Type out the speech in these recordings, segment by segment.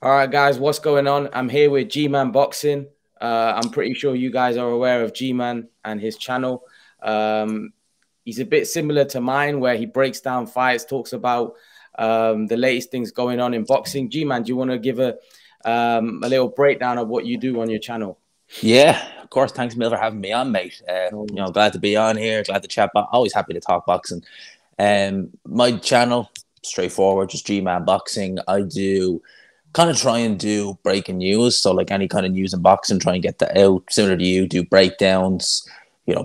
All right, guys, what's going on? I'm here with Gman Boxing. I'm pretty sure you guys are aware of Gman and his channel. He's a bit similar to mine, where he breaks down fights, talks about the latest things going on in boxing. Gman, do you want to give a little breakdown of what you do on your channel? Yeah, of course. Thanks, Mil, for having me on, mate. No Glad to be on here. Glad to chat. Always happy to talk boxing. My channel, straightforward, just Gman Boxing. I do kind of try and do breaking news. So, like any kind of news in boxing, try and get that out. Similar to you, do breakdowns,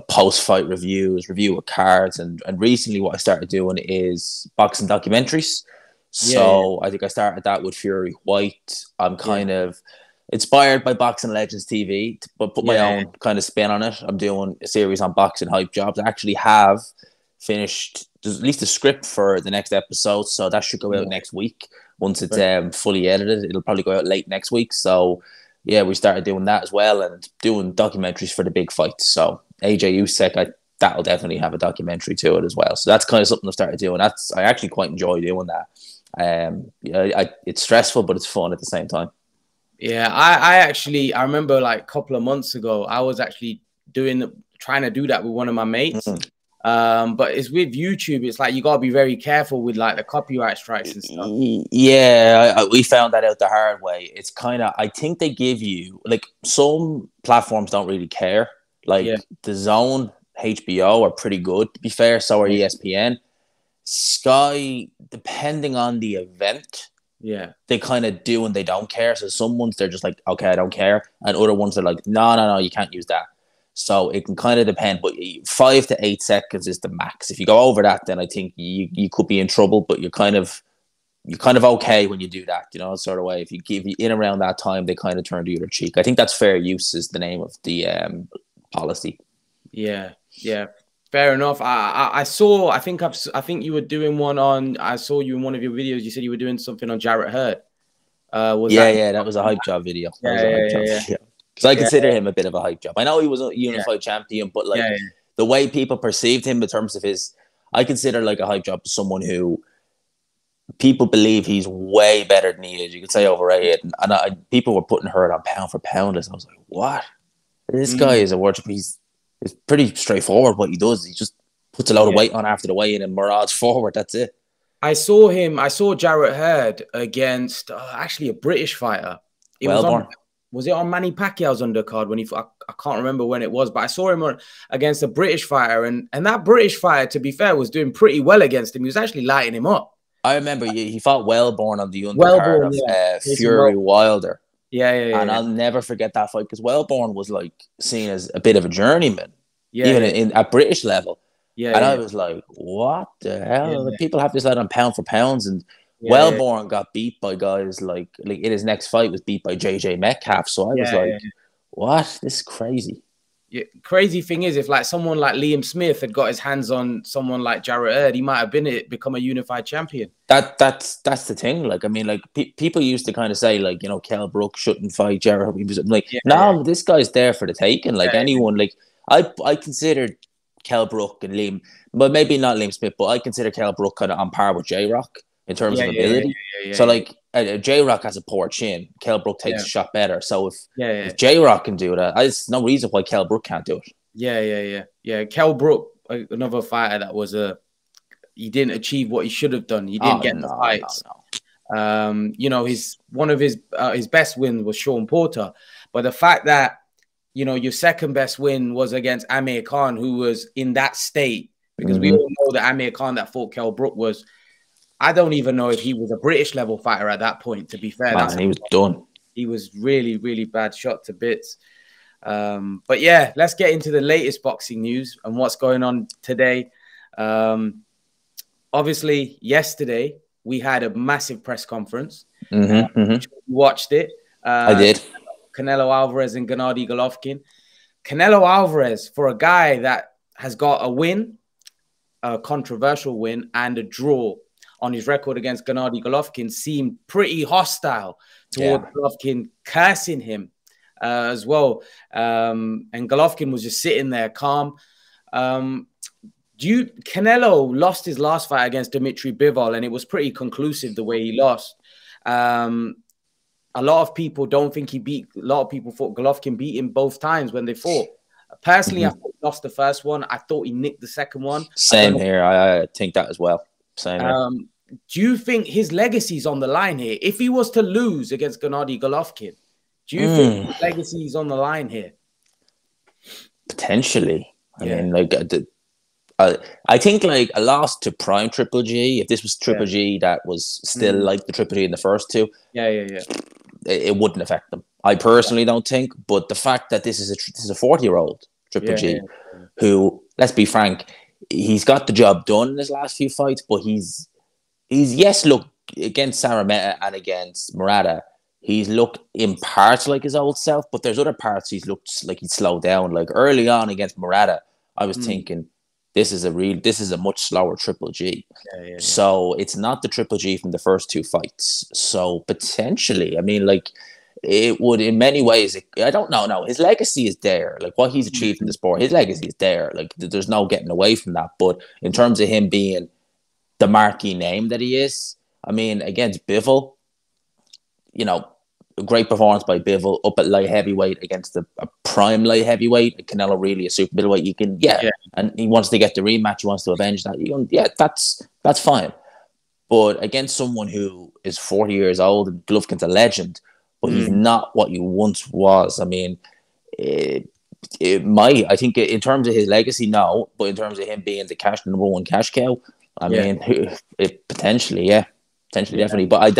post-fight reviews, review of cards. And recently what I started doing is boxing documentaries. So I think I started that with Fury White. I'm kind of inspired by Boxing Legends TV, but put my own kind of spin on it. I'm doing a series on boxing hype jobs. I actually have finished at least a script for the next episode, so that should go out next week. Once it's fully edited, it'll probably go out late next week. So yeah, we started doing that as well and doing documentaries for the big fights. So AJ Usyk, that'll definitely have a documentary to it as well. So that's kind of something I started doing. I actually quite enjoy doing that. It's stressful, but it's fun at the same time. Yeah, I remember like a couple of months ago, I was actually trying to do that with one of my mates. But it's with YouTube, it's like you gotta be very careful with like the copyright strikes and stuff. Yeah, we found that out the hard way. It's kind of, I think they give you, like, some platforms don't really care. Like the Zone, HBO are pretty good, to be fair. So are ESPN. Sky, depending on the event, they kind of do and they don't care. So some ones they're just like, okay, I don't care, and other ones are like, no, you can't use that. So it can kind of depend, but 5 to 8 seconds is the max. If you go over that, then I think you could be in trouble. But you're kind of okay when you do that, sort of way. If you give in around that time, they kind of turn the other cheek. I think that's fair use is the name of the policy. Yeah. Fair enough. I think you were doing one on. I saw you in one of your videos. You said you were doing something on Jarrett Hurd. That was a hype job video. Because I consider him a bit of a hype job. I know he was a unified champion, but like the way people perceived him in terms of I consider like a hype job someone who people believe he's way better than he is. You could say overrated, and people were putting Hurd on pound for pound. And I was like, what? This guy is a worship. It's pretty straightforward what he does. He just puts a load of weight on after the weigh-in and barrage forward. That's it. I saw Jarrett Hurd against actually a British fighter. Was it on Manny Pacquiao's undercard when I can't remember when it was, but I saw him against a British fighter, and that British fighter, to be fair, was doing pretty well against him. He was actually lighting him up. I remember he fought Wellborn on the undercard of Fury Wilder. And I'll never forget that fight because Wellborn was like seen as a bit of a journeyman, even at British level. I was like, what the hell? People have this lad on pound for pounds, and Wellborn got beat by guys like in his next fight was beat by JJ Metcalf. So I was like, what? This is crazy. Crazy thing is, if like someone like Liam Smith had got his hands on someone like Jarrett Hurd, he might have become a unified champion. That's the thing. Like, I mean, like people used to kind of say, like, Kell Brook shouldn't fight Jarrett. He was like, this guy's there for the taking. Like anyone, like I considered Kell Brook and Liam, but maybe not Liam Smith, but I consider Kell Brook kind of on par with J-Rock in terms of ability. So like J-Rock has a poor chin. Kell Brook takes a shot better. So if J-Rock can do that, there's no reason why Kell Brook can't do it. Yeah. Kell Brook, another fighter that he didn't achieve what he should have done. He didn't get the fights. One of his best wins was Sean Porter, but the fact that your second best win was against Amir Khan, who was in that state, because we all know that Amir Khan that fought Kell Brook was. I don't even know if he was a British level fighter at that point, to be fair. He was done. He was really, really bad, shot to bits. But yeah, let's get into the latest boxing news and what's going on today. Obviously, yesterday, we had a massive press conference. Watched it. I did. Canelo Alvarez and Gennady Golovkin. Canelo Alvarez, for a guy that has got a win, a controversial win, and a draw on his record against Gennady Golovkin, seemed pretty hostile towards Golovkin, cursing him as well. And Golovkin was just sitting there calm. Canelo lost his last fight against Dmitry Bivol, and it was pretty conclusive the way he lost. a lot of people don't think he beat. A lot of people thought Golovkin beat him both times when they fought. Personally, I thought he lost the first one. I thought he nicked the second one. Same here. I think that as well. Same here. Do you think his legacy's on the line here? If he was to lose against Gennady Golovkin, do you think his legacy's on the line here? Potentially. I mean, like, I think like a loss to prime Triple G, if this was Triple G that was still like the Triple G in the first two, it wouldn't affect them. I personally don't think, but the fact that this is a 40-year-old Triple G who, let's be frank, he's got the job done in his last few fights, but he's look, against Sarameta and against Murata, he's looked in parts like his old self, but there's other parts he's looked like he's slowed down. Like early on against Murata, I was thinking this is a much slower Triple G. So it's not the Triple G from the first two fights. So potentially, I mean, like, it would in many ways. I don't know. No, his legacy is there. Like what he's achieved in the sport, his legacy is there. Like there's no getting away from that. But in terms of him being the marquee name that he is, I mean, against Bivol, you know, a great performance by Bivol up at light heavyweight against a prime light heavyweight. Canelo really a super middleweight. You can, and he wants to get the rematch. He wants to avenge that. That's fine. But against someone who is 40 years old and Golovkin's a legend, but he's not what he once was. I mean, it might. I think in terms of his legacy, no. But in terms of him being the number one cash cow, I mean, potentially, definitely. But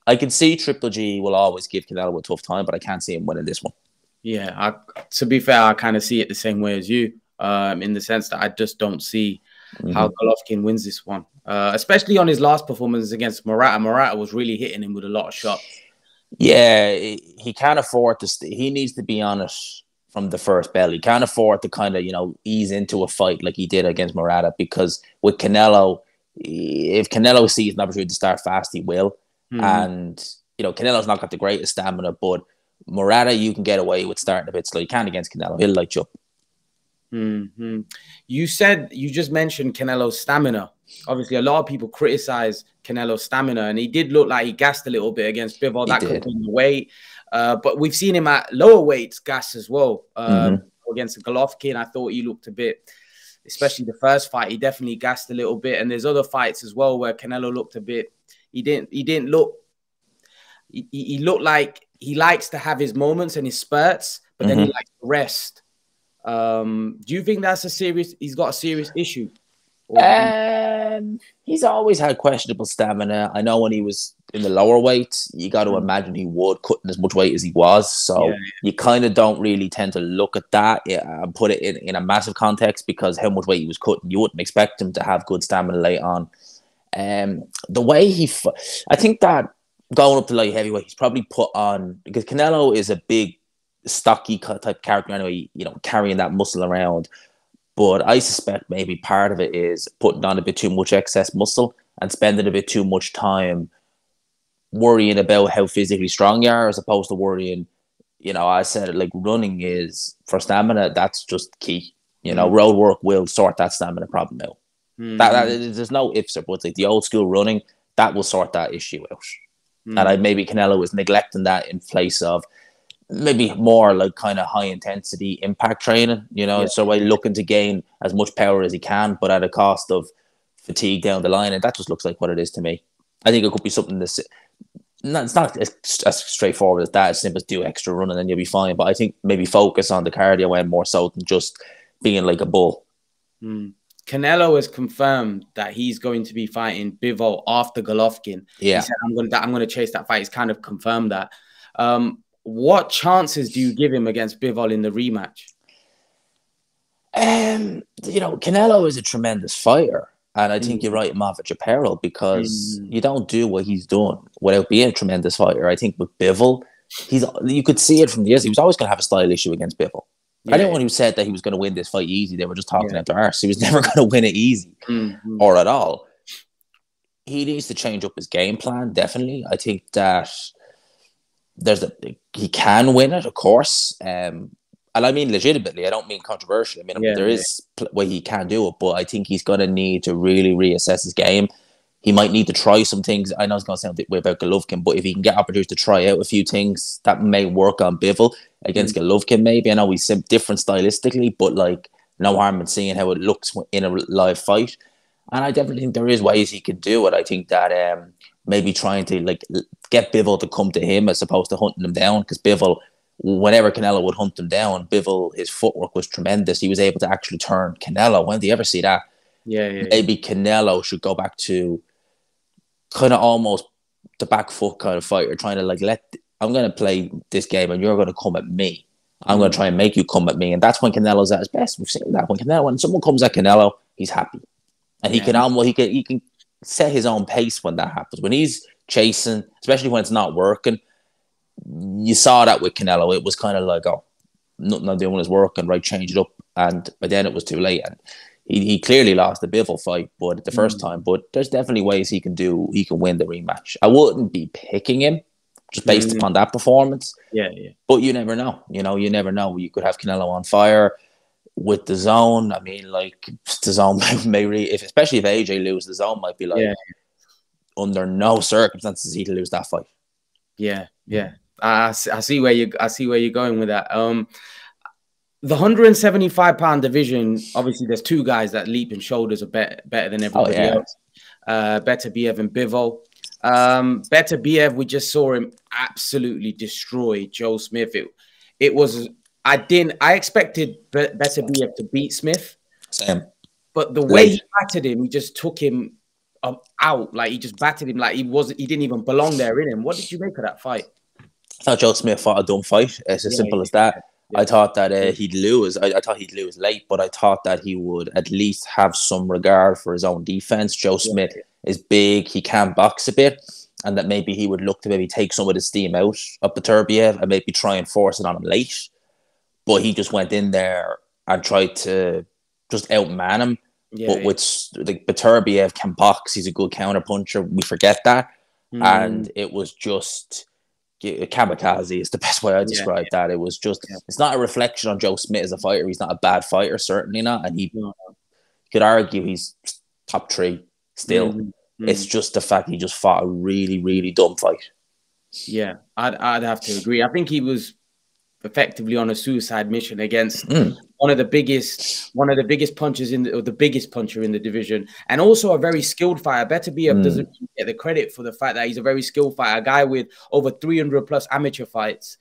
I can see Triple G will always give Canelo a tough time, but I can't see him winning this one. Yeah, to be fair, I kind of see it the same way as you, in the sense that I just don't see how Golovkin wins this one, especially on his last performance against Murata. Murata was really hitting him with a lot of shots. Yeah, he can't afford to. He needs to be on it from the first bell. He can't afford to kind of, you know, ease into a fight like he did against Murata, because with Canelo, if Canelo sees an opportunity to start fast, he will. And, you know, Canelo's not got the greatest stamina, but Murata, you can get away with starting a bit slow. You can't against Canelo. He'll light you up. You just mentioned Canelo's stamina. Obviously, a lot of people criticize Canelo's stamina, and he did look like he gassed a little bit against Bivol. That could be the weight. But we've seen him at lower weights gas as well. Against Golovkin, I thought he looked a bit, especially the first fight, he definitely gassed a little bit. And there's other fights as well where Canelo looked a bit, he looked like he likes to have his moments and his spurts, but then he likes to rest. Do you think he's got a serious issue? He's always had questionable stamina. I know when he was in the lower weights, you got to imagine he would cutting as much weight as he was. So you kind of don't really tend to look at that and put it in a massive context, because how much weight he was cutting, you wouldn't expect him to have good stamina late on. The way I think that going up to light heavyweight, he's probably put on, because Canelo is a big, stocky type character anyway, you know, carrying that muscle around. But I suspect maybe part of it is putting on a bit too much excess muscle and spending a bit too much time worrying about how physically strong you are, as opposed to worrying, you know, I said it, like, running is for stamina, that's just key. You know, road work will sort that stamina problem out. There's no ifs or buts. Like the old school running, that will sort that issue out. And maybe Canelo was neglecting that in place of maybe more like kind of high intensity impact training, you know, so by looking to gain as much power as he can, but at a cost of fatigue down the line. And that just looks like what it is to me. I think it could be something that's it's not as straightforward as that. As simple as do extra running and you'll be fine. But I think maybe focus on the cardio end more so than just being like a bull. Canelo has confirmed that he's going to be fighting Bivol after Golovkin. Yeah, he said, I'm going to chase that fight. He's kind of confirmed that. What chances do you give him against Bivol in the rematch? You know, Canelo is a tremendous fighter, and I think you write him off at your peril, because you don't do what he's done without being a tremendous fighter. I think with Bivol, you could see it from the years. He was always going to have a style issue against Bivol. I didn't want who said that he was going to win this fight easy. They were just talking out their arse. He was never going to win it easy or at all. He needs to change up his game plan, definitely. I think that he can win it, of course. And I mean legitimately. I don't mean controversially. I mean, there is way he can do it, but I think he's going to need to really reassess his game. he might need to try some things. I know it's going to sound a bit weird about Golovkin, but if he can get opportunities to try out a few things, that may work on Bivol against Golovkin, maybe. I know he's different stylistically, but like no harm in seeing how it looks in a live fight. And I definitely think there is ways he could do it. I think that maybe trying to like get Bivol to come to him as opposed to hunting him down, because Bivol, whenever Canelo would hunt him down, Bivol, his footwork was tremendous. He was able to actually turn Canelo. When do you ever see that? Maybe Canelo should go back to kind of almost the back foot kind of fighter, trying to like I'm going to play this game and you're going to come at me. I'm going to try and make you come at me. And that's when Canelo's at his best. We've seen that when someone comes at Canelo, he's happy. And he can set his own pace when that happens. When he's chasing, especially when it's not working, you saw that with Canelo. It was kind of like, oh, nothing I'm doing is working, right, change it up. And by then it was too late. And he clearly lost the Bivol fight, but the first time. But there's definitely ways he can win the rematch. I wouldn't be picking him just based upon that performance. But you never know. You never know. You could have Canelo on fire with the zone. I mean, like the zone may really, especially if AJ loses, the zone might be like under no circumstances he'd lose that fight. I see where you're going with that. The 175-pound division, obviously, there's two guys that leap and shoulders are better than everybody else. Beterbiev and Bivol. Beterbiev, we just saw him absolutely destroy Joe Smith. I expected Beterbiev to beat Smith. Same. But the way he battered him, he just took him out. Like he just battered him like he didn't even belong there in him. What did you make of that fight? I thought Joe Smith fought a dumb fight. It's as simple as that. I thought that he'd lose. I thought he'd lose late, but I thought that he would at least have some regard for his own defense. Joe Smith is big. He can box a bit, and that maybe he would look to maybe take some of the steam out of Beterbiev and maybe try and force it on him late. But he just went in there and tried to just outman him. But with like Beterbiev can box. He's a good counter puncher. We forget that. And it was just kamikaze is the best way I describe that. It was just, it's not a reflection on Joe Smith as a fighter. He's not a bad fighter, certainly not. And he could argue he's top 3 still. It's just the fact he just fought a really, really dumb fight. Yeah, I'd have to agree. I think he was effectively on a suicide mission against one of the biggest punchers the biggest puncher in the division, and also a very skilled fighter. Beterbiev doesn't get the credit for the fact that he's a very skilled fighter, a guy with over 300 plus amateur fights.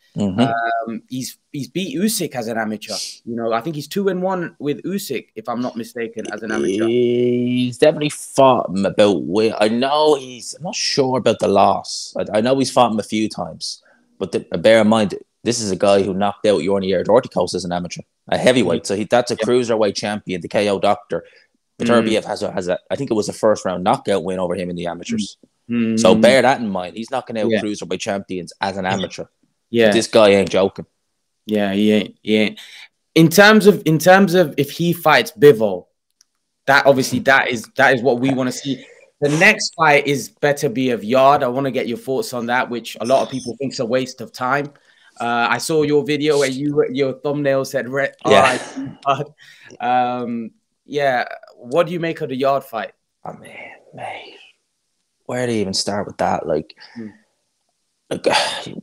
He's beat Uysk as an amateur. I think he's 2-1 with Uysk, if I'm not mistaken, as an amateur. He's definitely fought him I'm not sure about the loss. I know he's fought him a few times, but bear in mind, this is a guy who knocked out Yornier Dorticos as an amateur, a heavyweight. So that's a cruiserweight champion, the KO doctor. Beterbiev has a, I think it was a first round knockout win over him in the amateurs. So bear that in mind. He's knocking out cruiserweight champions as an amateur. This guy ain't joking. He ain't. In terms of if he fights Bivol, that is what we want to see. The next fight is Beterbiev Yard. I want to get your thoughts on that, which a lot of people think is a waste of time. I saw your video where your thumbnail said what do you make of the Yard fight? I mean, mate, where do you even start with that? Like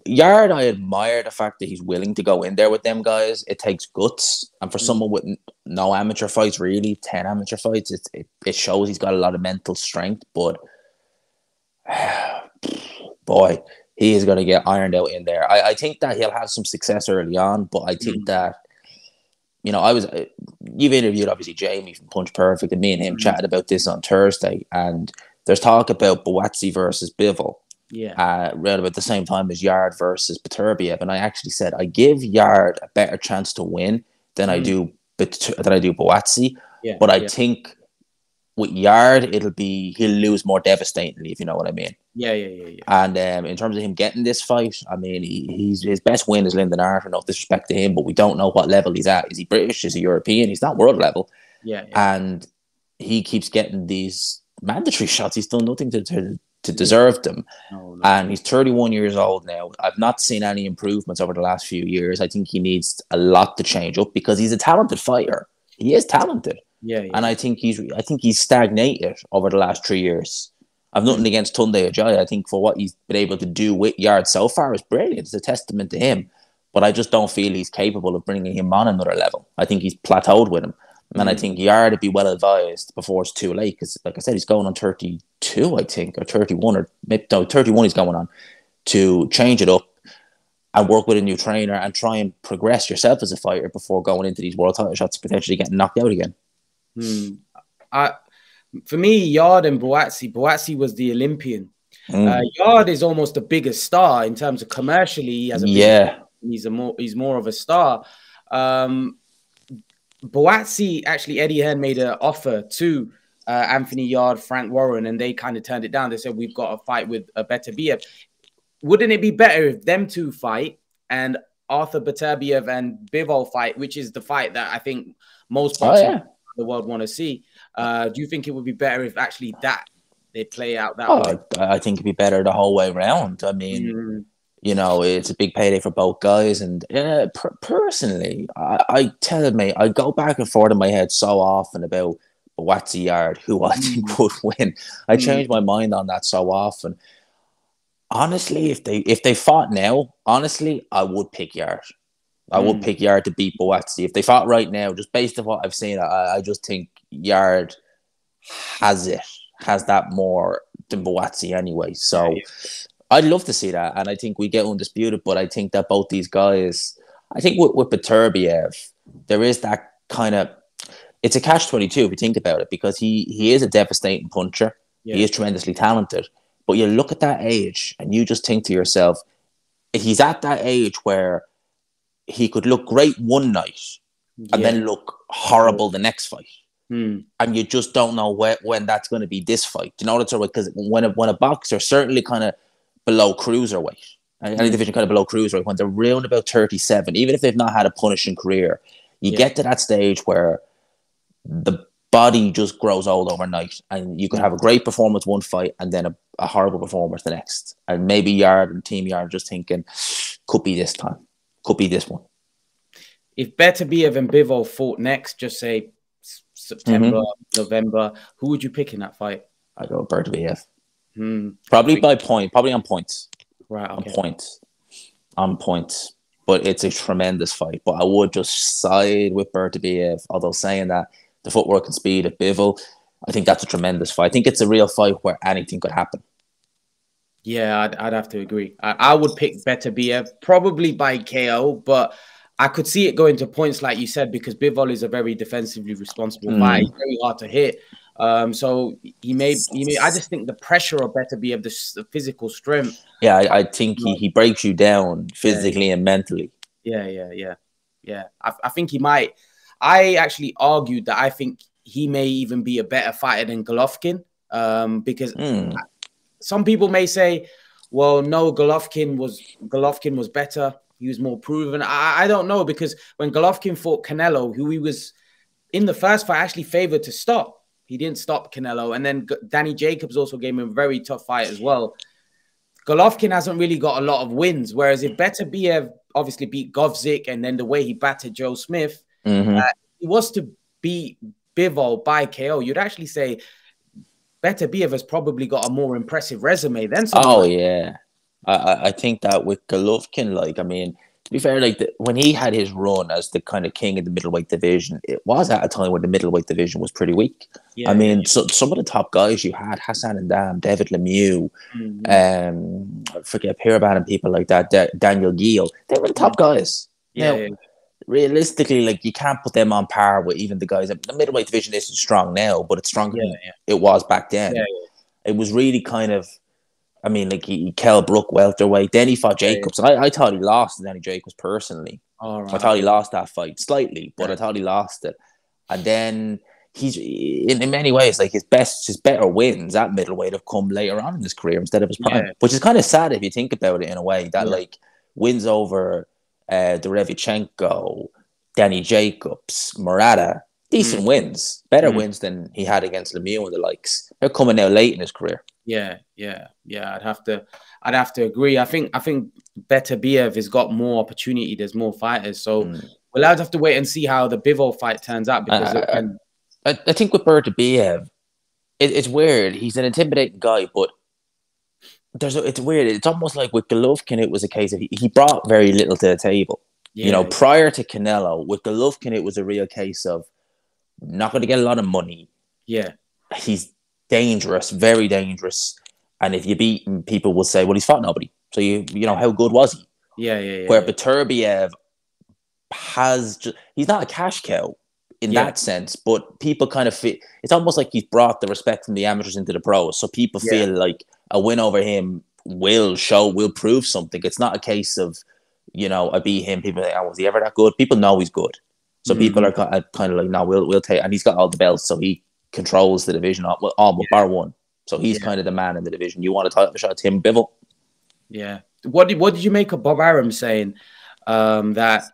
Yard, I admire the fact that he's willing to go in there with them guys. It takes guts, and for someone with no amateur fights, really 10 amateur fights, it shows he's got a lot of mental strength. But boy, he is going to get ironed out in there. I think that he'll have some success early on, but I think that, you've interviewed obviously Jamie from Punch Perfect, and me and him chatted about this on Thursday, and there's talk about Buatsi versus Bivol. Right about the same time as Yard versus Beterbiev, and I actually said I give Yard a better chance to win than I do Buatsi. But I think with Yard, he'll lose more devastatingly, if you know what I mean. And in terms of him getting this fight, I mean, his best win is Lyndon Arthur. No disrespect to him, but we don't know what level he's at. Is he British? Is he European? He's not world level. And he keeps getting these mandatory shots. He's done nothing to deserve them. And he's 31 years old now. I've not seen any improvements over the last few years. I think he needs a lot to change up because he's a talented fighter. He is talented. And I think he's stagnated over the last 3 years. I've nothing against Tunde Ajayi. I think for what he's been able to do with Yard so far is brilliant. It's a testament to him. But I just don't feel he's capable of bringing him on another level. I think he's plateaued with him. And I think Yard would be well advised before it's too late. Because, like I said, he's going on 32, I think, or 31, or maybe, no, 31 he's going on, to change it up and work with a new trainer and try and progress yourself as a fighter before going into these world title shots, potentially getting knocked out again. For me, Yard and Boatsi was the Olympian. Yard is almost the biggest star in terms of commercially. He has he's more of a star. Boatsi, actually, Eddie Hearn made an offer to Anthony Yard, Frank Warren, and they kind of turned it down. They said, we've got a fight with a Beterbiev. Wouldn't it be better if them two fight and Arthur Beterbiev and Bivol fight, which is the fight that I think most boxers in the world want to see? Do you think it would be better if actually they play out that way? I think it'd be better the whole way around. I mean, you know, it's a big payday for both guys. And personally, I go back and forth in my head so often about Boatsi Yard, who I think would win. I change my mind on that so often. Honestly, if they fought now, honestly, I would pick Yard. I would pick Yard to beat Boatsi. If they fought right now, just based on what I've seen, I just think Yard has that more than Boatsi anyway. So I'd love to see that, and I think we get undisputed. But I think that both these guys, I think with Beterbiev, there is that kind of, it's a catch-22 if you think about it, because he is a devastating puncher. He is tremendously talented. But you look at that age and you just think to yourself, he's at that age where he could look great one night and then look horrible the next fight. And you just don't know when that's going to be this fight. You know what I'm saying? Because when a boxer, certainly kind of below cruiserweight, any division kind of below cruiserweight, when they're around about 37, even if they've not had a punishing career, you get to that stage where the body just grows old overnight, and you could have a great performance one fight and then a horrible performance the next. And maybe Yard and Team Yard just thinking, could be this time, could be this one. If Beterbiev and Bivol fought next, just say September, November, who would you pick in that fight? I go Beterbiev. Probably by point, probably on points. Right, okay. On points. But it's a tremendous fight. But I would just side with Beterbiev, although saying that, the footwork and speed of Bivol, I think that's a tremendous fight. I think it's a real fight where anything could happen. Yeah, I'd have to agree. I would pick Beterbiev, probably by KO, but I could see it going to points, like you said, because Bivol is a very defensively responsible fight. He's very hard to hit. So he may. I just think the pressure of Beterbiev, the physical strength. Yeah, I think he breaks you down physically and mentally. Yeah. I think he might. I actually argued that I think he may even be a better fighter than Golovkin, because some people may say, well, no, Golovkin was better. He was more proven. I don't know, because when Golovkin fought Canelo, who he was in the first fight actually favored to stop, he didn't stop Canelo. And then Danny Jacobs also gave him a very tough fight as well. Golovkin hasn't really got a lot of wins, whereas if Beterbiev obviously beat Govzik, and then the way he battered Joe Smith, he was to beat Bivol by KO, you'd actually say Beterbiev has probably got a more impressive resume than someone. Oh, yeah. I think that with Golovkin, like, I mean, to be fair, like when he had his run as the kind of king of the middleweight division, it was at a time when the middleweight division was pretty weak. I mean, so some of the top guys you had, Hassan and Dam, David Lemieux, I forget Piraban and people like that, Daniel Giel, they were the top guys. Realistically, like, you can't put them on par with even the guys. The middleweight division isn't strong now, but it's stronger than it was back then. It was really kind of, I mean, like, he Kell Brook welterweight. Then he fought Jacobs. I thought he lost to Danny Jacobs personally. I thought he lost that fight slightly, but I thought he lost it. And then he's in many ways, like, his better wins at middleweight have come later on in his career instead of his prime, which is kind of sad if you think about it in a way. That like wins over Derevchenko, Danny Jacobs, Murata, decent wins, better wins than he had against Lemieux and the likes. They're coming now late in his career. Yeah. I'd have to agree. I think Beterbiev has got more opportunity. There's more fighters, so we'll have to wait and see how the Bivol fight turns out. Because I think with Beterbiev, it's weird. He's an intimidating guy, but it's weird. It's almost like with Golovkin, it was a case of he brought very little to the table. You know, Yeah, prior to Canelo, with Golovkin, it was a real case of not going to get a lot of money. yeah, He's dangerous, very dangerous. And if you beat him, people will say, well, he's fought nobody. So, you know, how good was he? yeah, yeah, yeah, Where yeah. Beterbiev he's not a cash cow in Yeah, that sense, but people kind of feel it's almost like he's brought the respect from the amateurs into the pros. So people yeah. feel like a win over him will prove something. It's not a case of, you know, I beat him. People are like, oh, was he ever that good? People know he's good. So people Hmm. are kind of like, no, we'll take, and he's got all the belts, so he controls the division, all bar one. So he's Yeah, kind of the man in the division. You want a title shot, Tim Bivol? yeah. What did you make of Bob Arum saying that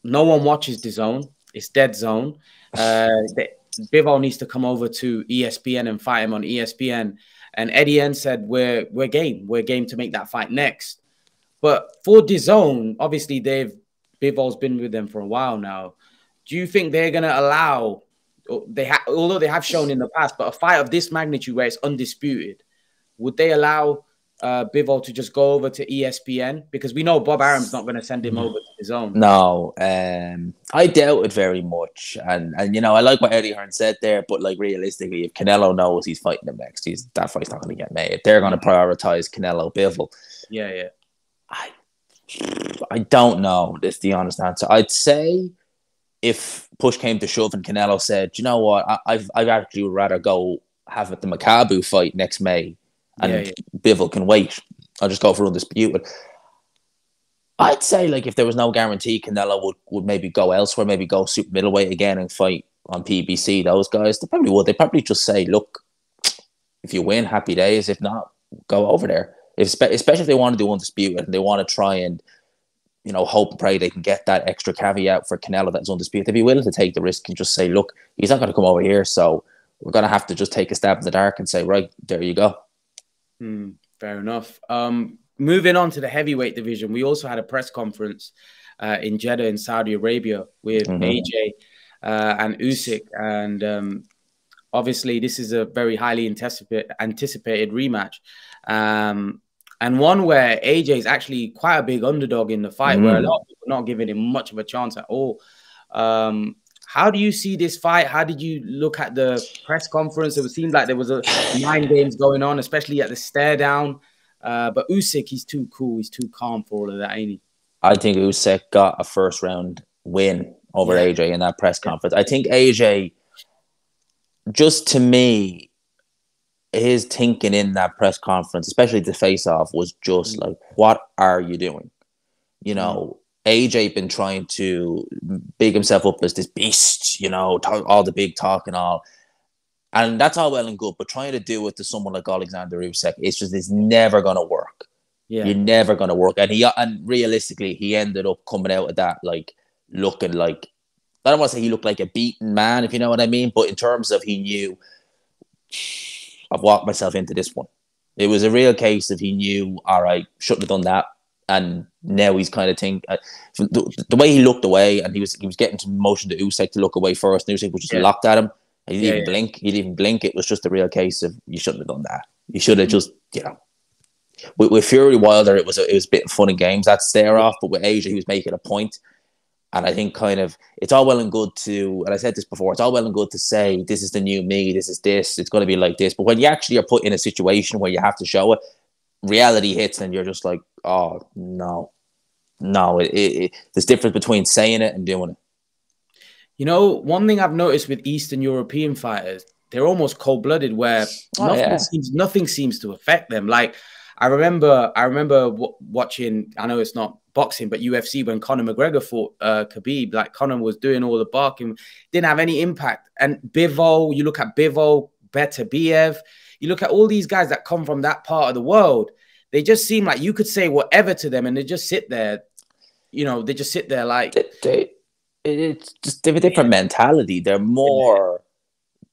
no one watches the zone? It's dead zone. Bivol needs to come over to ESPN and fight him on ESPN. And Eddie N said, "We're game. We're game to make that fight next." But for DAZN, obviously Bivol's been with them for a while now. Do you think they're going to allow? Although they have shown in the past, but a fight of this magnitude where it's undisputed, would they allow Bivol to just go over to ESPN? Because we know Bob Arum's not going to send him over to his own. No, I doubt it very much. And you know, I like what Eddie Hearn said there, but like realistically, if Canelo knows he's fighting him next, that fight's not going to get made. They're going to prioritize Canelo Bivol. Yeah, yeah. I don't know. That's the honest answer. I'd say if push came to shove and Canelo said, you know what, I'd actually rather go have the Makabu fight next May, and Bivol can wait. I'll just go for undisputed. I'd say, like, if there was no guarantee, Canelo would maybe go elsewhere, maybe go super middleweight again and fight on PBC. Those guys, they probably would. They probably just say, look, if you win, happy days. If not, go over there. Especially if they want to do undisputed and they want to try and, you know, hope and pray they can get that extra caveat for Canelo that's undisputed. They'd be willing to take the risk and just say, look, he's not going to come over here, so we're going to have to just take a stab in the dark and say, right, there you go. Fair enough. Moving on to the heavyweight division, we also had a press conference in Jeddah in Saudi Arabia with AJ and Usyk. And obviously, this is a very highly anticipated rematch. And one where AJ is actually quite a big underdog in the fight, where a lot of people are not giving him much of a chance at all. How do you see this fight? How did you look at the press conference? It seemed like there was a mind games going on, especially at the stare down. But Usyk, he's too cool. He's too calm for all of that, ain't he? I think Usyk got a first round win over AJ in that press conference. I think AJ, just to me, his thinking in that press conference, especially the face-off, was just like, what are you doing? You know, AJ been trying to big himself up as this beast, you know, all the big talk and all. And that's all well and good, but trying to do it to someone like Alexander Usyk, it's never going to work. Yeah. You're never going to work. And realistically, he ended up coming out of that, like, looking like, I don't want to say he looked like a beaten man, if you know what I mean, but in terms of he knew, I've walked myself into this one. It was a real case of he knew, all right, shouldn't have done that. And now he's kind of the way he looked away, and he was getting some motion to Usyk to look away first, and Usyk was just locked at him. He didn't even blink. He didn't even blink. It was just a real case of you shouldn't have done that. You should have just, you know. With Fury Wilder, it was a bit of fun and games, that stare off, but with Asia, he was making a point. And I think kind of it's all well and good to, and I said this before, it's all well and good to say this is the new me, this is this, it's going to be like this. But when you actually are put in a situation where you have to show it, reality hits, and you're just like, oh no, there's difference between saying it and doing it. know, one thing I've noticed with Eastern European fighters, they're almost cold-blooded, where nothing seems to affect them. Like I remember watching, I know it's not boxing, but UFC, when Conor McGregor fought Khabib. Like, Conor was doing all the barking, didn't have any impact. And Bivol, you look at Bivol, Beterbiev, you look at all these guys that come from that part of the world, they just seem like you could say whatever to them and they just sit there, you know, they just sit there like... It's just a different mentality. They're more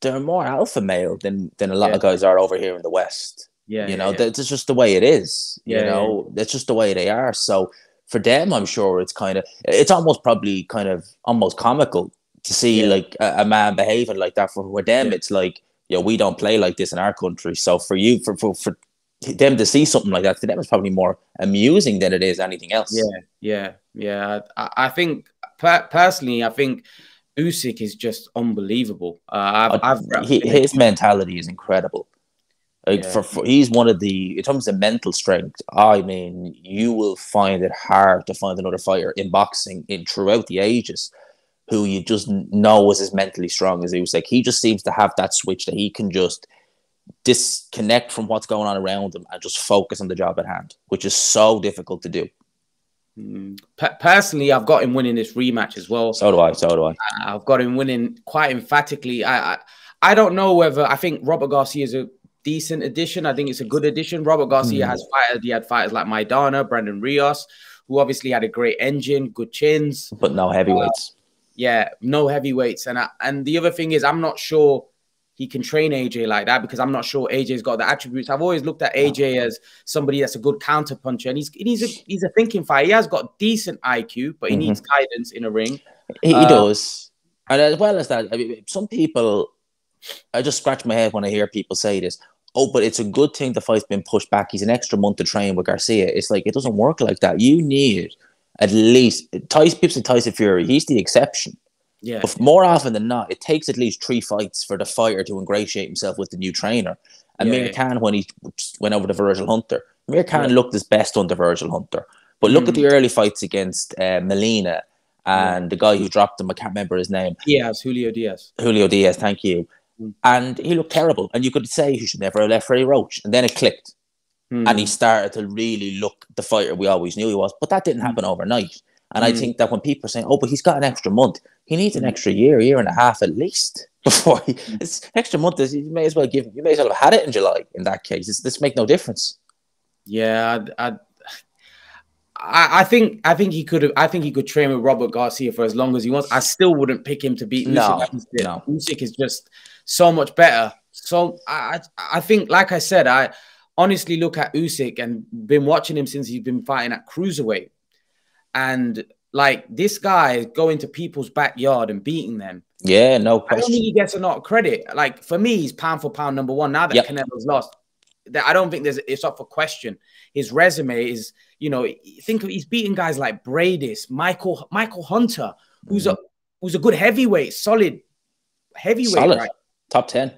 alpha male than a lot of guys are over here in the West. You know, that's just the way it is. You know, that's just the way they are. So for them, I'm sure it's almost probably kind of almost comical to see like a man behaving like that. For them, it's like, yeah, we don't play like this in our country. So for you, for them to see something like that, to them, it's probably more amusing than it is anything else. Yeah. I think personally, I think Usyk is just unbelievable. His mentality is incredible. Like Yeah. he's one of the, in terms of mental strength, I mean, you will find it hard to find another fighter in boxing in throughout the ages who you just know was as mentally strong as Usyk. He just seems to have that switch that he can just disconnect from what's going on around him and just focus on the job at hand, which is so difficult to do. Personally, I've got him winning this rematch as well. So do I. I've got him winning quite emphatically. I don't know whether, I think Robert Garcia is a decent addition. I think it's a good addition. Robert Garcia has fighters. He had fighters like Maidana, Brandon Rios, who obviously had a great engine, good chins, but no heavyweights. Yeah, no heavyweights. And the other thing is, I'm not sure he can train AJ like that, because I'm not sure AJ's got the attributes. I've always looked at AJ as somebody that's a good counter puncher, and he's a thinking fighter. He has got decent IQ, but he needs guidance in a ring. He does. And as well as that, I mean, some people, I just scratch my head when I hear people say this. Oh, but it's a good thing the fight's been pushed back. He's an extra month to train with Garcia. It's like, it doesn't work like that. You need at least, Tyson Fury, he's the exception. Yeah. But more often than not, it takes at least 3 fights for the fighter to ingratiate himself with the new trainer. And Amir Khan, when he went over to Virgil Hunter, Amir Khan looked his best under Virgil Hunter. But look at the early fights against Molina and the guy who dropped him. I can't remember his name. Julio Diaz. Julio Diaz, thank you. And he looked terrible. And you could say he should never have left Freddie Roach. And then it clicked. And he started to really look the fighter we always knew he was. But that didn't happen overnight. And I think that when people are saying, oh, but he's got an extra month, he needs an extra year and a half at least before it's extra month. You may as well have had it in July in that case. This make no difference. Yeah, I think he could train with Robert Garcia for as long as he wants. I still wouldn't pick him to beat Usyk. No. Usyk is just so much better. So I think, like I said, I honestly look at Usyk and been watching him since he's been fighting at cruiserweight. And like, this guy is going to people's backyard and beating them. Yeah, no question. I don't think he gets a lot of credit. Like, for me, he's pound for pound number one. Now that Canelo's lost, I don't think it's up for question. His resume is, think of, he's beating guys like Bradis, Michael Hunter, who's a good heavyweight, solid heavyweight, right? Top 10.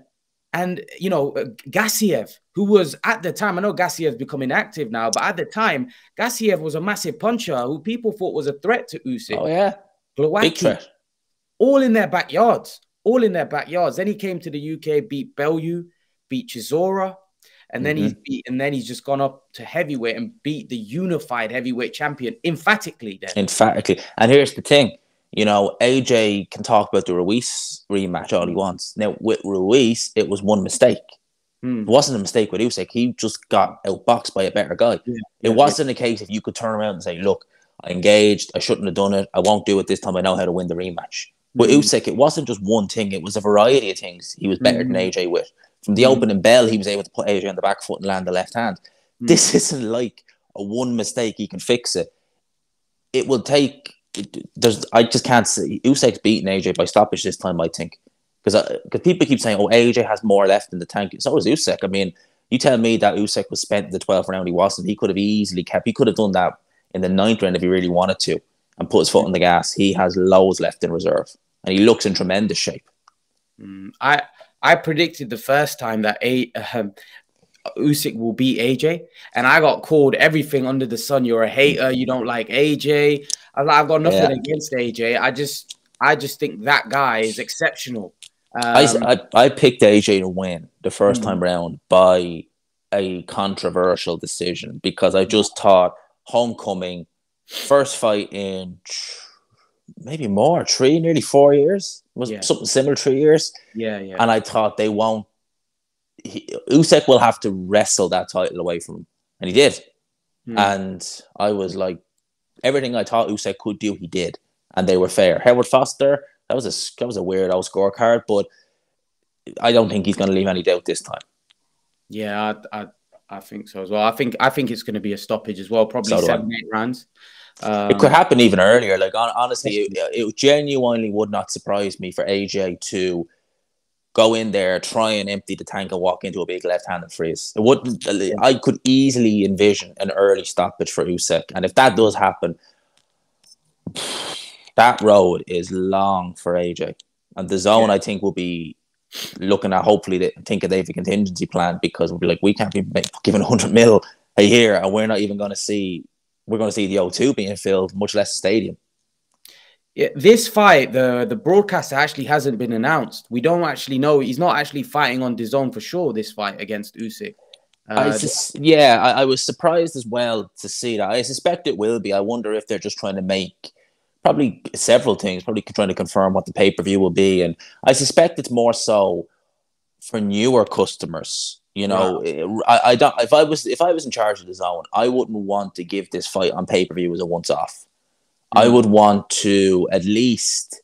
And, Gassiev, who was at the time, I know Gassiev's become inactive now, but at the time, Gassiev was a massive puncher who people thought was a threat to Usyk. Oh, yeah. Glowacki, big threat. All in their backyards. Then he came to the UK, beat Bellew, beat Chisora, and then he's just gone up to heavyweight and beat the unified heavyweight champion emphatically. Emphatically. And here's the thing. AJ can talk about the Ruiz rematch all he wants. Now, with Ruiz, it was one mistake. It wasn't a mistake with Usyk. He just got outboxed by a better guy. It wasn't a case if you could turn around and say, look, I engaged. I shouldn't have done it. I won't do it this time. I know how to win the rematch. With Usyk, it wasn't just one thing. It was a variety of things he was better than AJ with. From the opening bell, he was able to put AJ on the back foot and land the left hand. This isn't like a one mistake. He can fix it. It will take... I just can't see Usyk's beating AJ by stoppage this time, I think, because people keep saying, oh, AJ has more left in the tank. So is Usyk. I mean, you tell me that Usyk was spent in the 12th round. He wasn't. He could have easily he could have done that in the 9th round if he really wanted to and put his foot on the gas. He has loads left in reserve and he looks in tremendous shape. I predicted the first time that Usyk will beat AJ, and I got called everything under the sun. You're a hater. You don't like AJ. I've got nothing against AJ. I just think that guy is exceptional. I picked AJ to win the first time round by a controversial decision because I just thought homecoming, first fight in maybe more, nearly 4 years. Was something similar, 3 years. Yeah. And I thought they won't. Usyk will have to wrestle that title away from him. And he did. And I was like, everything I thought Usyk could do, he did. And they were fair. Howard Foster, that was a weirdo scorecard, but I don't think he's going to leave any doubt this time. Yeah, I think so as well. I think it's going to be a stoppage as well, probably 7-8 rounds. It could happen even earlier. Like, honestly, it genuinely would not surprise me for AJ to go in there, try and empty the tank, and walk into a big left-handed freeze. It wouldn't. I could easily envision an early stoppage for Usyk, and if that does happen, that road is long for AJ. And the zone, I think, will be looking at, hopefully, they think they have a contingency plan, because we'll be like, we can't be giving 100 mil a year, and we're not even going to see. We're going to see the O2 being filled, much less the stadium. Yeah, this fight, the broadcaster actually hasn't been announced. We don't actually know. He's not actually fighting on DAZN for sure, this fight against Usyk. I was surprised as well to see that. I suspect it will be. I wonder if they're just trying to make probably several things, probably trying to confirm what the pay-per-view will be. And I suspect it's more so for newer customers. You know, I don't. If I was in charge of DAZN, I wouldn't want to give this fight on pay-per-view as a once-off. I would want to at least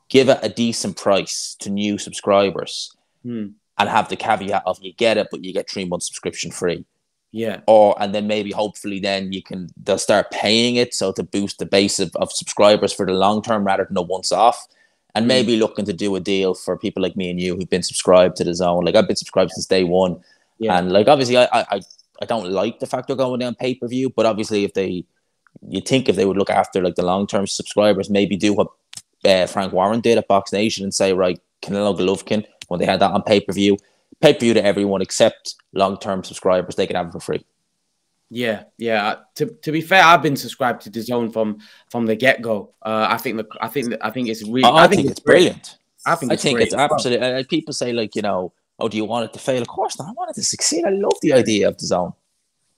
give it a decent price to new subscribers and have the caveat of you get it, but you get 3 months subscription free. Yeah. And then maybe hopefully then they'll start paying it, so to boost the base of subscribers for the long term rather than a once off. And maybe looking to do a deal for people like me and you who've been subscribed to DAZN. Like, I've been subscribed since day one. Yeah. And like, obviously I don't like the fact they're going down pay-per-view, but obviously you'd think if they would look after like the long-term subscribers, maybe do what Frank Warren did at Box Nation and say, right, Canelo Golovkin, when they had that on pay-per-view to everyone except long-term subscribers, they could have it for free. Yeah. To be fair, I've been subscribed to DAZN from the get-go. I think it's really. I think it's brilliant. I think it's absolutely. People say, like, you know, oh, do you want it to fail? Of course not. I want it to succeed. I love the idea of DAZN.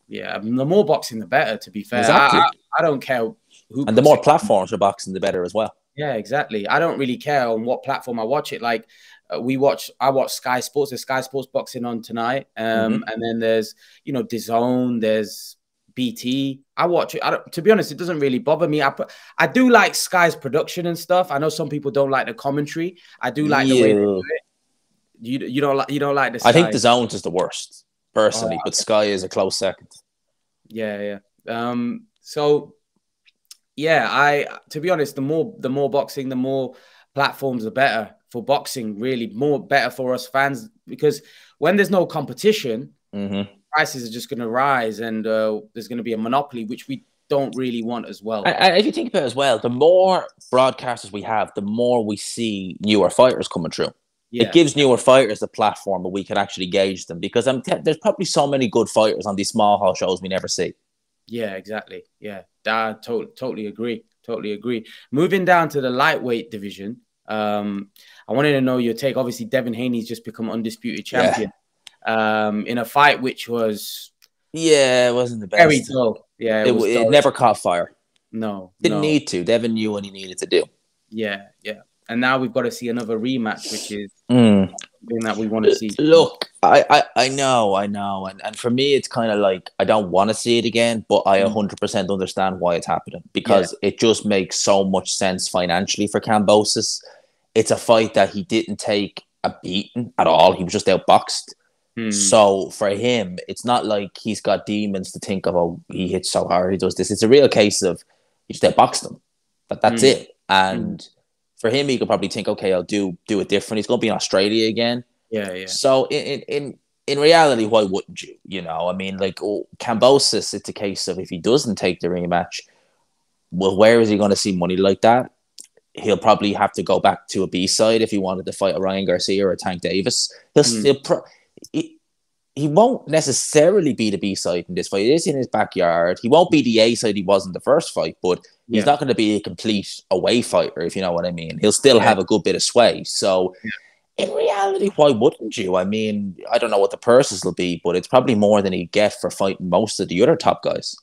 Yeah, the more boxing, the better, to be fair. Exactly. I don't care who. And the more platforms for boxing, the better as well. Yeah, exactly. I don't really care on what platform I watch it. Like, I watch Sky Sports. There's Sky Sports Boxing on tonight. And then there's, you know, DAZN, there's BT. I watch it. To be honest, it doesn't really bother me. I do like Sky's production and stuff. I know some people don't like the commentary. I do like the way they do it. You don't like the Sky. I think DAZN is the worst, personally, but Sky is a close second. Yeah. So yeah, to be honest, the more boxing, the more platforms, the better for boxing, really more better for us fans, because when there's no competition, prices are just going to rise, and there's going to be a monopoly, which we don't really want as well. And if you think about it as well, the more broadcasters we have, the more we see newer fighters coming through. Yeah. It gives newer fighters a platform where we can actually gauge them, because there's probably so many good fighters on these small hall shows we never see. Yeah, exactly. Yeah, I totally agree. Totally agree. Moving down to the lightweight division, I wanted to know your take. Obviously, Devin Haney's just become undisputed champion in a fight which was it wasn't the best. Very dull. Yeah, it never caught fire. No, didn't need to. Devin knew what he needed to do. Yeah. And now we've got to see another rematch, which is something that we want to see. Look, I know. And for me, it's kind of like, I don't want to see it again, but I 100% understand why it's happening, because it just makes so much sense financially for Kambosos. It's a fight that he didn't take a beating at all. He was just outboxed. So for him, it's not like he's got demons to think of, oh, he hits so hard, he does this. It's a real case of he just outboxed him. That's it. And for him, he could probably think, okay, I'll do it different. He's going to be in Australia again. Yeah. So in reality, why wouldn't you? You know, I mean, like, Kambosos, it's a case of if he doesn't take the rematch, well, where is he going to see money like that? He'll probably have to go back to a B-side if he wanted to fight a Ryan Garcia or a Tank Davis. He won't necessarily be the B-side in this fight. It is in his backyard. He won't be the A-side he was in the first fight, but he's not going to be a complete away fighter, if you know what I mean. He'll still have a good bit of sway. So in reality, why wouldn't you? I mean, I don't know what the purses will be, but it's probably more than he'd get for fighting most of the other top guys.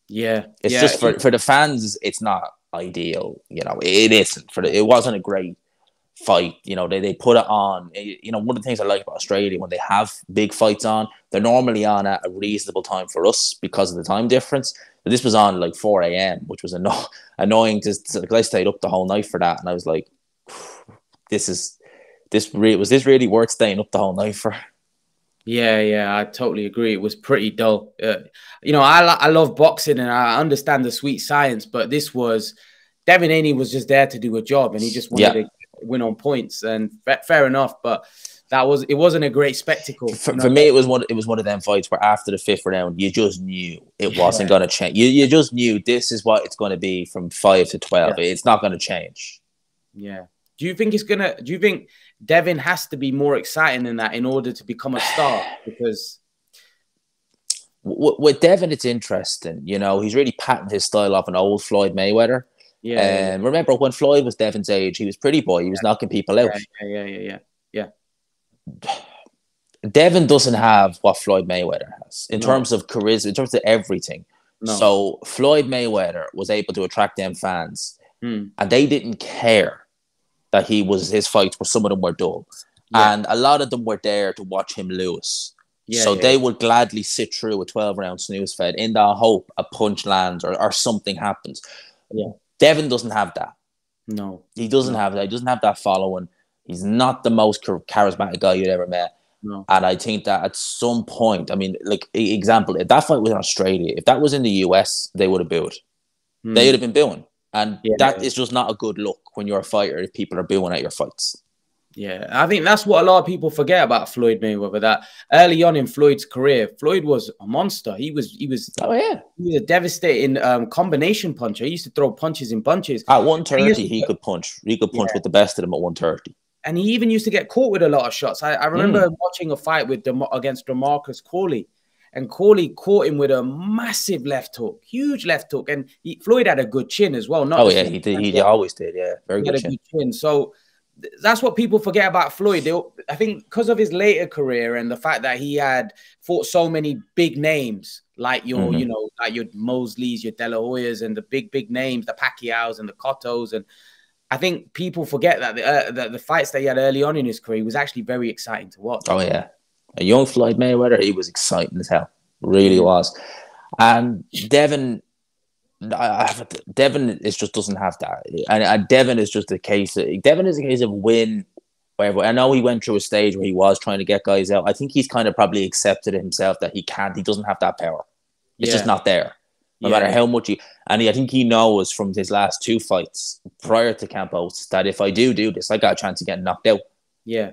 Yeah. It's just for the fans, it's not ideal. You know, it isn't. It wasn't a great fight. You know, they put it on. You know, one of the things I like about Australia, when they have big fights on, they're normally on at a reasonable time for us because of the time difference. But this was on like 4 a.m., which was annoying. Because I stayed up the whole night for that, and I was like, was this really worth staying up the whole night for? Yeah, I totally agree. It was pretty dull. You know, I love boxing and I understand the sweet science, but this was Devin Haney was just there to do a job, and he just wanted win on points, and fair enough. But it wasn't a great spectacle. For me, it was one of them fights where after the 5th round, you just knew it wasn't going to change. You just knew this is what it's going to be from 5 to 12. Yeah. It's not going to change. Yeah. Do you think Devin has to be more exciting than that in order to become a star? Because with Devin, it's interesting. You know, he's really patterned his style off an old Floyd Mayweather. Yeah. Remember when Floyd was Devin's age, he was pretty boy. He was knocking people out. Yeah. Devin doesn't have what Floyd Mayweather has in terms of charisma, in terms of everything. No. So Floyd Mayweather was able to attract them fans, and they didn't care that his fights were, some of them were dull. Yeah. And a lot of them were there to watch him lose. Yeah, so they would gladly sit through a 12-round snooze fed in the hope a punch lands or something happens. Yeah. Devin doesn't have that. No. He doesn't have that. He doesn't have that following. He's not the most charismatic guy you'd ever met. No. And I think that at some point, I mean, like, example, if that fight was in Australia, if that was in the US, they would have booed. They would have been booing. And that is just not a good look when you're a fighter if people are booing at your fights. Yeah, I think that's what a lot of people forget about Floyd Mayweather. That early on in Floyd's career, Floyd was a monster. He was he was a devastating combination puncher. He used to throw punches in bunches. At 130, he could punch. He could punch with the best of them at 130. And he even used to get caught with a lot of shots. I remember watching a fight against DeMarcus Corley. And Corley caught him with a massive left hook, huge left hook. And Floyd had a good chin as well. He did. He always did. Yeah, very good chin. So that's what people forget about Floyd. I think because of his later career and the fact that he had fought so many big names, like your, like your Mosleys, your De La Hoyas, and the big names, the Pacquiaos and the Cottos. And I think people forget that the fights that he had early on in his career was actually very exciting to watch. Oh, yeah. A young Floyd Mayweather, he was exciting as hell. Really was. And Devin just doesn't have that. And Devin is just a case of win. Wherever. I know he went through a stage where he was trying to get guys out. I think he's kind of probably accepted himself that he doesn't have that power. It's just not there. No matter how much I think he knows from his last 2 fights prior to Campos that if I do this, I got a chance of getting knocked out. Yeah.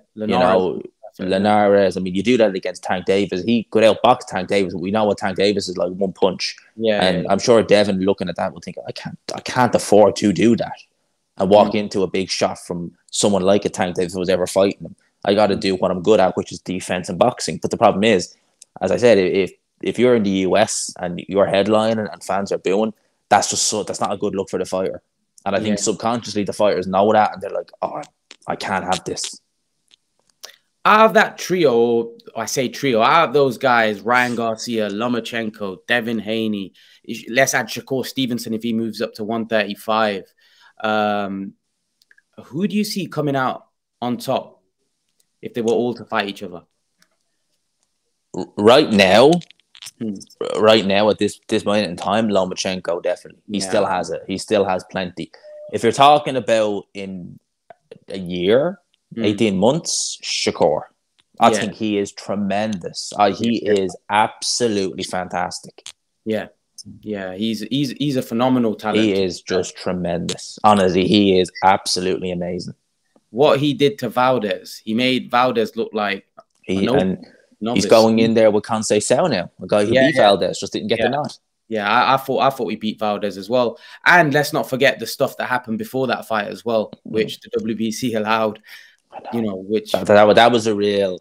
Linares, I mean, you do that against Tank Davis. He could outbox Tank Davis. We know what Tank Davis is like, one punch. And I'm sure Devin looking at that will think, I can't afford to do that and walk into a big shot from someone like a Tank Davis who was ever fighting him. I got to do what I'm good at, which is defense and boxing. But the problem is, as I said, if you're in the US and you're headlining and fans are booing, that's not a good look for the fighter. And I think subconsciously the fighters know that, and they're like, oh, I can't have this. Out of that trio, out of those guys, Ryan Garcia, Lomachenko, Devin Haney, let's add Shakur Stevenson if he moves up to 135. Who do you see coming out on top if they were all to fight each other? Right now, at this moment in time, Lomachenko definitely. He still has it. He still has plenty. If you're talking about in a year, 18 months, Shakur. I think he is tremendous. He is absolutely fantastic. Yeah. He's a phenomenal talent. He is just tremendous. Honestly, he is absolutely amazing. What he did to Valdez, he made Valdez look like he's going in there with Conceição now. A guy who beat Valdez, just didn't get the nod. Yeah, I thought we beat Valdez as well. And let's not forget the stuff that happened before that fight as well, which the WBC allowed. Which that was a real,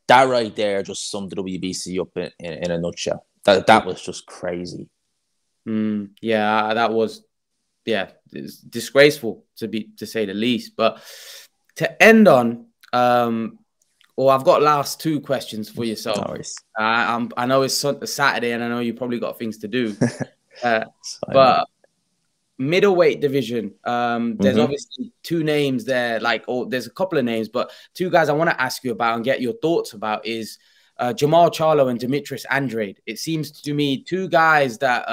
that right there just summed the WBC up in a nutshell. That was just crazy. That was it's disgraceful to say the least. But to end on, I've got last 2 questions for yourself. Nice. I know it's Saturday and I know you probably got things to do, but middleweight division, there's obviously 2 names there, there's a couple of names, but 2 guys I want to ask you about and get your thoughts about is Jamal Charlo and Demetrius Andrade. It seems to me 2 guys that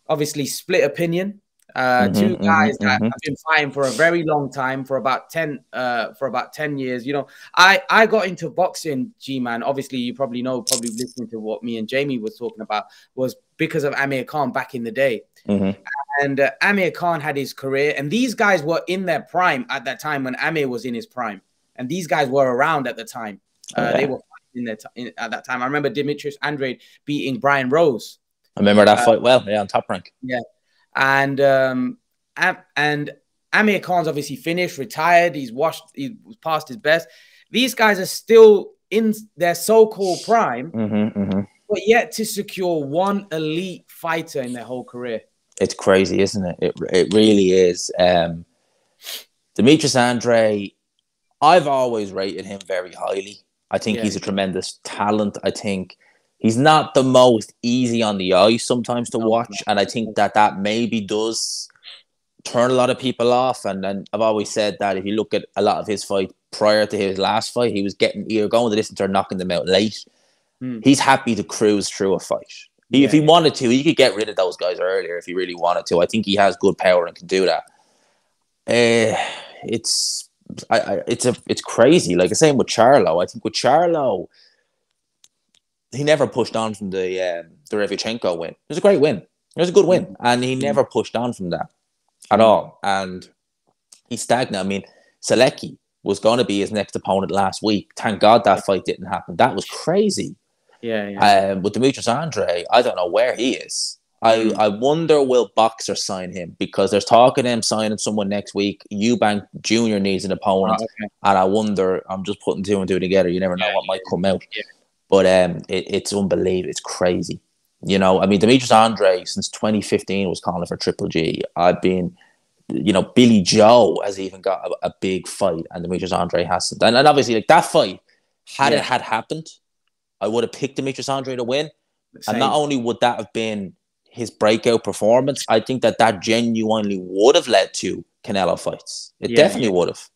obviously split opinion. 2 guys that have been fighting for a very long time, for about 10 years. I got into boxing, G-Man. Obviously, you probably listening to what me and Jamie was talking about, was because of Amir Khan back in the day. And Amir Khan had his career, and these guys were in their prime at that time when Amir was in his prime, and these guys were around at the time. They were in their at that time. I remember Demetrius Andrade beating Brian Rose. I remember that fight well. Yeah, on Top Rank. Yeah, and Amir Khan's obviously finished, retired. He's was past his best. These guys are still in their so-called prime, but yet to secure one elite fighter in their whole career. It's crazy, isn't it? It really is. Demetrius Andrade, I've always rated him very highly. I think he's a tremendous talent. I think he's not the most easy on the eye sometimes to watch. And I think that maybe does turn a lot of people off. And then I've always said that if you look at a lot of his fight prior to his last fight, he was getting either going the distance or knocking them out late. He's happy to cruise through a fight. If he wanted to, he could get rid of those guys earlier if he really wanted to. I think he has good power and can do that. It's crazy. Like the same with Charlo. I think with Charlo, he never pushed on from the Revchenko win. It was a great win. It was a good win, and he never pushed on from that at all. And he's stagnant. I mean, Selecki was going to be his next opponent last week. Thank God that fight didn't happen. That was crazy. With Demetrius Andrade, I don't know where he is. I wonder will Boxer sign him, because there's talk of them signing someone next week. Eubank Jr. needs an opponent, and I wonder. I'm just putting two and two together. You never know what might come out. But it's unbelievable. It's crazy. You know, I mean, Demetrius Andrade since 2015 was calling for Triple G. I've been, you know, Billy Joe has even got a big fight, and Demetrius Andrade hasn't. And obviously, like that fight, had it happened, I would have picked Demetrius Andrade to win. And not only would that have been his breakout performance, I think that genuinely would have led to Canelo fights. It definitely would have.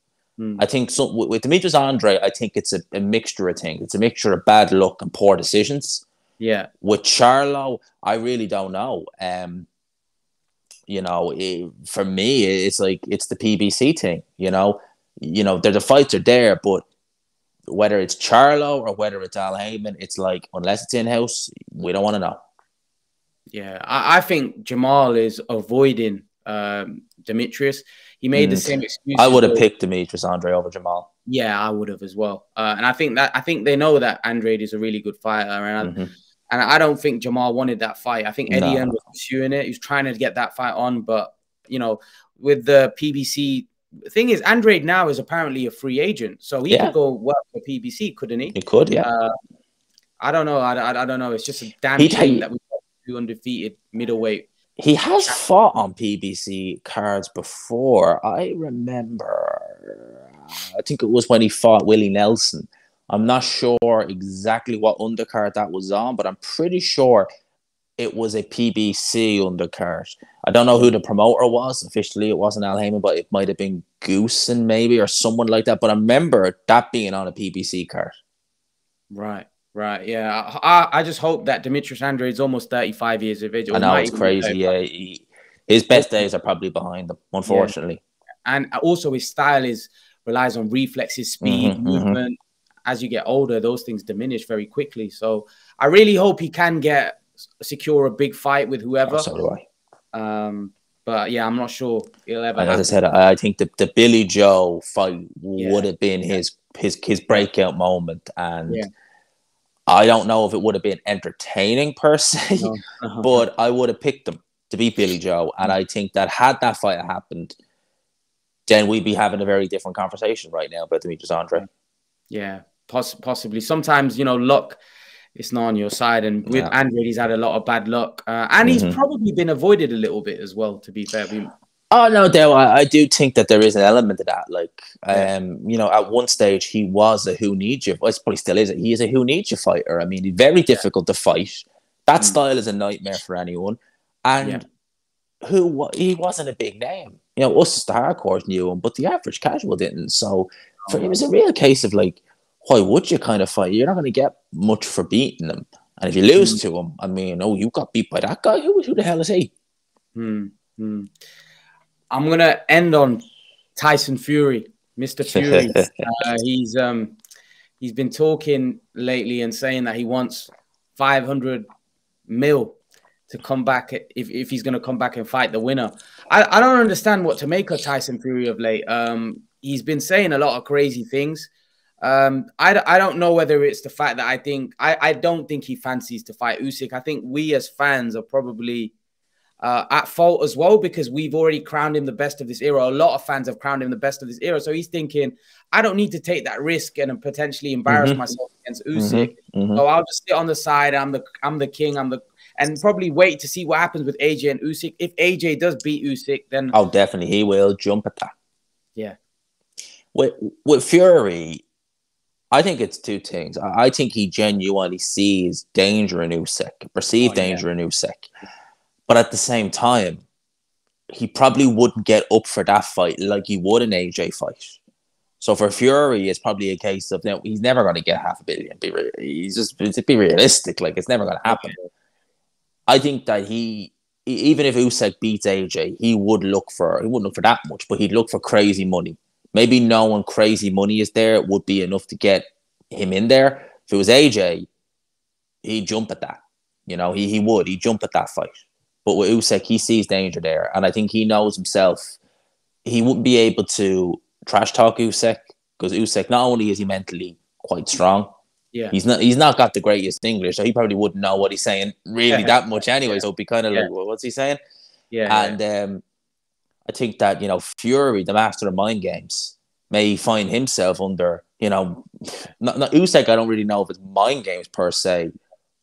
I think with Demetrius Andrade, I think it's a mixture of things. It's a mixture of bad luck and poor decisions. Yeah. With Charlo, I really don't know. You know, for me, it's like it's the PBC thing. You know, the fights are there, but whether it's Charlo or whether it's Al Heyman, it's like, unless it's in-house, we don't want to know. Yeah, I think Jamal is avoiding Demetrius. He made the same excuse. I would have picked Demetrius Andrade over Jamal. Yeah, I would have as well. And I think they know that Andrade is a really good fighter, and I don't think Jamal wanted that fight. I think Eddie Hearn was pursuing it. He was trying to get that fight on, but you know, with the PBC. The thing is, Andrade now is apparently a free agent, so he could go work for PBC, couldn't he? He could, yeah. I don't know. I don't know. It's just a damn shame that we got two undefeated middleweight. He has fought on PBC cards before. I remember. I think it was when he fought Willie Nelson. I'm not sure exactly what undercard that was on, but I'm pretty sure it was a PBC undercard. I don't know who the promoter was. Officially, it wasn't Al Heyman, but it might have been Goosen maybe or someone like that. But I remember that being on a PBC card. Right. Yeah. I just hope that Demetrius Andrade is almost 35 years of age. I know, it's crazy. Yeah. His best days are probably behind him, unfortunately. Yeah. And also his style relies on reflexes, speed, movement. As you get older, those things diminish very quickly. So I really hope he can secure a big fight with whoever. So do I. But yeah, I'm not sure it'll ever happen. As I said, I think the Billy Joe fight would have been his breakout moment, and I don't know if it would have been entertaining per se, but I would have picked him to beat Billy Joe, and I think that had that fight happened, then we'd be having a very different conversation right now about Demetrius Andrade. Yeah, possibly. Sometimes, you know, luck. It's not on your side, and with Andrade, he's had a lot of bad luck, and he's probably been avoided a little bit as well. To be fair, oh no, Dale, I do think that there is an element of that. Like, you know, at one stage he was a who needs you. Well, it probably still is. He is a who needs you fighter. I mean, he's very difficult to fight. That style is a nightmare for anyone, and he wasn't a big name. You know, us the hardcores knew him, but the average casual didn't. So for him, it was a real case of like, why would you kind of fight? You're not going to get much for beating them. And if you lose to him, I mean, you got beat by that guy. Who the hell is he? I'm going to end on Tyson Fury, Mr. Fury. He's been talking lately and saying that he wants 500 mil to come back if he's going to come back and fight the winner. I don't understand what to make of Tyson Fury of late. He's been saying a lot of crazy things. I don't know whether it's the fact that I don't think he fancies to fight Usyk. I think we as fans are probably at fault as well, because we've already crowned him the best of this era. A lot of fans have crowned him the best of this era. So he's thinking, I don't need to take that risk and potentially embarrass myself against Usyk. So I'll just sit on the side. I'm the king. And probably wait to see what happens with AJ and Usyk. If AJ does beat Usyk, then definitely he will jump at that. Yeah. With Fury, I think it's two things. I think he genuinely sees danger in Usyk, perceived danger in Usyk. But at the same time, he probably wouldn't get up for that fight like he would an AJ fight. So for Fury, it's probably a case of, he's never going to get $500 million. Be realistic. Like, it's never going to happen. I think that even if Usyk beats AJ, he wouldn't look for that much, but he'd look for crazy money. Maybe knowing crazy money is there would be enough to get him in there. If it was AJ, he'd jump at that. He would. He'd jump at that fight. But with Usyk, he sees danger there. And I think he knows himself he wouldn't be able to trash talk Usyk, because Usyk, not only is he mentally quite strong, he's not got the greatest English, so he probably wouldn't know what he's saying really that much anyway. So it'd be kind of like, well, what's he saying? And I think that, Fury, the master of mind games, may find himself under, not Usyk, I don't really know if it's mind games per se,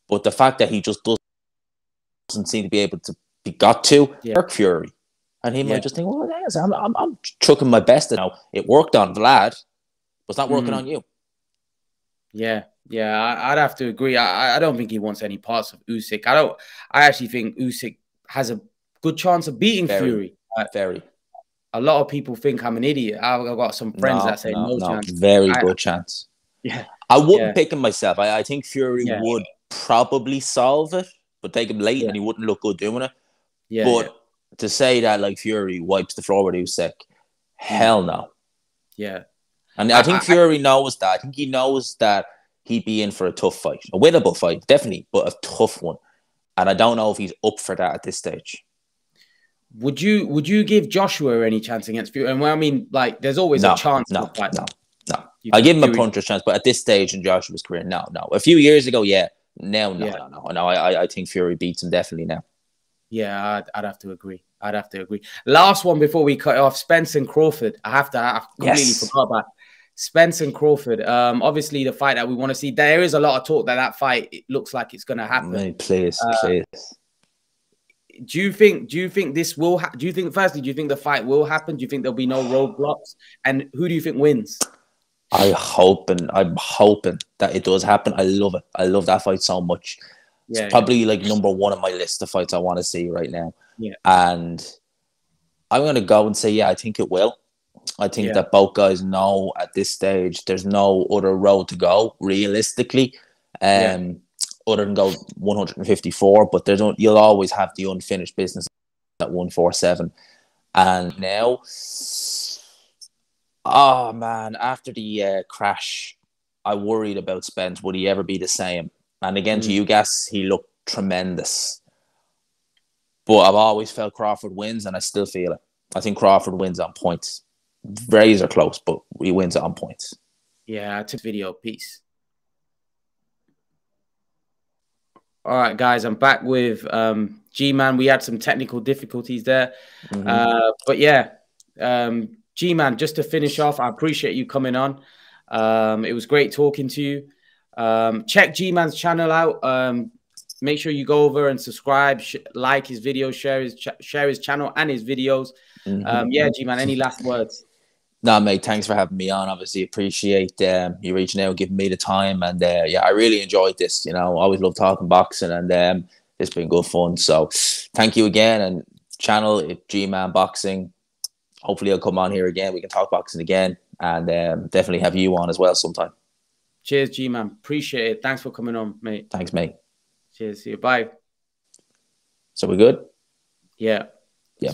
but the fact that he just doesn't seem to be able to be got to work Fury. And he might just think, well, I'm chucking my best now. It worked on Vlad, but it's not working on you. Yeah, I'd have to agree. I don't think he wants any parts of Usyk. I actually think Usyk has a good chance of beating Fury. Very. A lot of people think I'm an idiot. I've got some friends that say no chance. Very good chance. Yeah. I wouldn't pick him myself. I think Fury would probably solve it, but take him late and he wouldn't look good doing it. But to say that like Fury wipes the floor with Usyk, hell no. Yeah. And I think Fury knows that. I think he knows that he'd be in for a tough fight. A winnable fight, definitely, but a tough one. And I don't know if he's up for that at this stage. Would you give Joshua any chance against Fury? And I mean, like, there's always a chance. No. I give him a puncher's chance, but at this stage in Joshua's career, no. A few years ago, yeah. Now, no. I think Fury beats him definitely now. Yeah, I'd have to agree. Last one before we cut off, Spence and Crawford. I completely forgot about Spence and Crawford. Obviously, the fight that we want to see. There is a lot of talk that fight, it looks like it's going to happen. Please. Do you think this will? Do you think the fight will happen? Do you think there'll be no roadblocks? And who do you think wins? I'm hoping that it does happen. I love it. I love that fight so much. It's probably like number one on my list of fights I want to see right now. Yeah. And I'm going to go and say, I think it will. I think that both guys know at this stage there's no other road to go, realistically, other than go 154. But you'll always have the unfinished business at 147. And now, oh, man, after the crash, I worried about Spence. Would he ever be the same? And against Uysk, he looked tremendous. But I've always felt Crawford wins, and I still feel it. I think Crawford wins on points. Razor close, but he wins it on points. Yeah, it's a video. Peace. All right, guys, I'm back with Gman. We had some technical difficulties there. But yeah, Gman, just to finish off, I appreciate you coming on. It was great talking to you. Check Gman's channel out. Make sure you go over and subscribe, like his videos, share his channel and his videos. Yeah, Gman, any last words? No, mate, thanks for having me on. Obviously, appreciate you reaching out, giving me the time. And I really enjoyed this. I always love talking boxing, and it's been good fun. So thank you again. And channel Gman Boxing. Hopefully I'll come on here again. We can talk boxing again, and definitely have you on as well sometime. Cheers, Gman. Appreciate it. Thanks for coming on, mate. Thanks, mate. Cheers. See you. Bye. So we good? Yeah. Yeah.